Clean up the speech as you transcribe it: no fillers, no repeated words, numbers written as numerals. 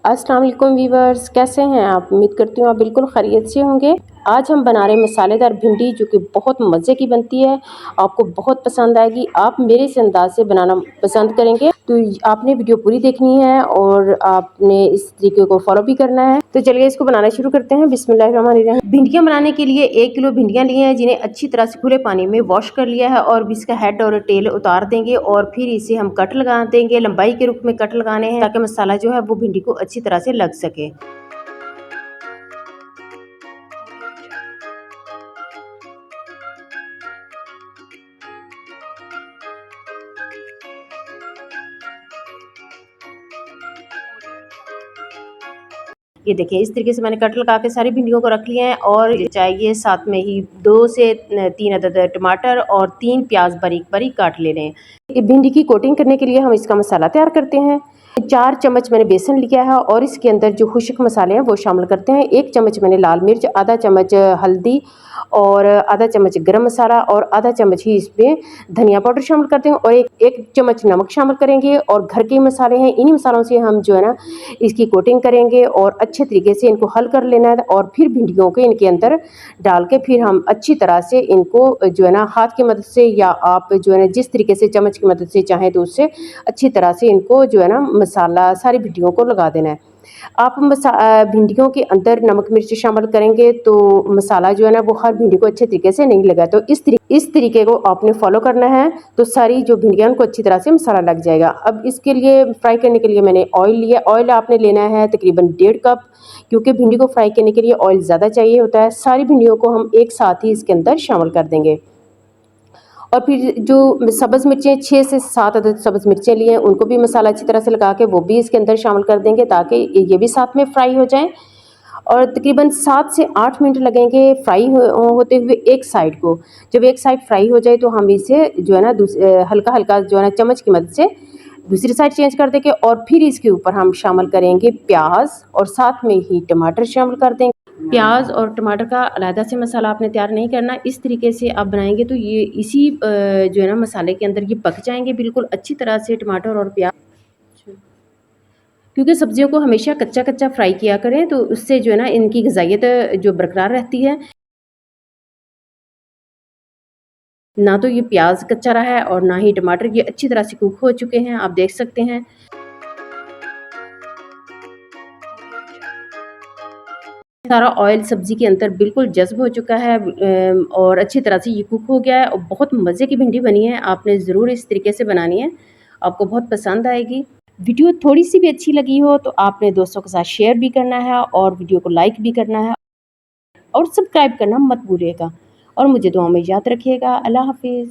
अस्सलाम वालेकुम वीवर्स, कैसे हैं आप? उम्मीद करती हूँ आप बिल्कुल खैरियत से होंगे। आज हम बना रहे हैं मसालेदार भिंडी, जो कि बहुत मज़े की बनती है। आपको बहुत पसंद आएगी। आप मेरे इस अंदाज़ से बनाना पसंद करेंगे, तो आपने वीडियो पूरी देखनी है और आपने इस तरीके को फॉलो भी करना है। तो चलिए इसको बनाना शुरू करते हैं। बिस्मिल्लाहिर्रहमानिर्रहीम। भिंडियाँ बनाने के लिए 1 किलो भिंडियाँ लिए हैं, जिन्हें अच्छी तरह से खुले पानी में वॉश कर लिया है और इसका हेड और टेल उतार देंगे और फिर इसे हम कट लगा देंगे। लंबाई के रूप में कट लगाने हैं ताकि मसाला जो है वो भिंडी को अच्छी तरह से लग सके। ये देखिए इस तरीके से मैंने कट लगा के सारी भिंडियों को रख लिया है और चाहिए साथ में ही 2 से 3 अदद टमाटर और 3 प्याज बारीक बारीक काट ले रहे हैं। ये भिंडी की कोटिंग करने के लिए हम इसका मसाला तैयार करते हैं। 4 चम्मच मैंने बेसन लिया है और इसके अंदर जो खुश्क मसाले हैं वो शामिल करते हैं। 1 चम्मच मैंने लाल मिर्च, आधा चम्मच हल्दी और आधा चम्मच गरम मसाला और आधा चम्मच ही इसमें धनिया पाउडर शामिल करते हैं और एक चम्मच नमक शामिल करेंगे और घर के मसाले हैं, इन्हीं मसालों से हम जो है ना इसकी कोटिंग करेंगे और अच्छे तरीके से इनको हल कर लेना है और फिर भिंडियों के इनके अंदर डाल के फिर हम अच्छी तरह से इनको जो है ना हाथ की मदद से या आप जो है ना जिस तरीके से चम्मच की मदद से चाहें तो उससे अच्छी तरह से इनको जो है ना मसाला सारी भिंडियों को लगा देना है। आप भिंडियों के अंदर नमक मिर्च शामिल करेंगे तो मसाला जो है ना वो हर भिंडी को अच्छे तरीके से नहीं लगा। तो इस तरीके को आपने फॉलो करना है, तो सारी जो भिंडियाँ उनको अच्छी तरह से मसाला लग जाएगा। अब इसके लिए फ्राई करने के लिए मैंने ऑयल लिया। ऑयल आपने लेना है तकरीबन 1.5 कप, क्योंकि भिंडी को फ्राई करने के लिए ऑयल ज़्यादा चाहिए होता है। सारी भिंडियों को हम एक साथ ही इसके अंदर शामिल कर देंगे और फिर जो सब्ज़ मिर्चें 6 से 7 अदद सब्ज़ मिर्चें लिए हैं, उनको भी मसाला अच्छी तरह से लगा के वो भी इसके अंदर शामिल कर देंगे ताकि ये भी साथ में फ्राई हो जाएँ और तकरीबन 7 से 8 मिनट लगेंगे फ्राई होते हुए एक साइड को। जब एक साइड फ्राई हो जाए तो हम इसे जो है ना हल्का-हल्का जो है ना चम्मच की मदद से दूसरी साइड चेंज कर देंगे और फिर इसके ऊपर हम शामिल करेंगे प्याज और साथ में ही टमाटर शामिल कर देंगे। प्याज और टमाटर का अलहदा से मसाला आपने तैयार नहीं करना। इस तरीके से आप बनाएंगे तो ये इसी जो है ना मसाले के अंदर ये पक जाएंगे बिल्कुल अच्छी तरह से टमाटर और प्याज, क्योंकि सब्जियों को हमेशा कच्चा कच्चा फ्राई किया करें तो उससे जो है ना इनकी ग़िज़ाइयत जो बरकरार रहती है। ना तो ये प्याज कच्चा रहा है और ना ही टमाटर, ये अच्छी तरह से कुक हो चुके हैं, आप देख सकते हैं। सारा ऑयल सब्ज़ी के अंदर बिल्कुल जज़्ब हो चुका है और अच्छी तरह से ये कुक हो गया है और बहुत मज़े की भिंडी बनी है। आपने ज़रूर इस तरीके से बनानी है, आपको बहुत पसंद आएगी। वीडियो थोड़ी सी भी अच्छी लगी हो तो आपने दोस्तों के साथ शेयर भी करना है और वीडियो को लाइक भी करना है और सब्सक्राइब करना मत भूलिएगा और मुझे दुआ में याद रखिएगा। अल्लाह हाफ़िज़।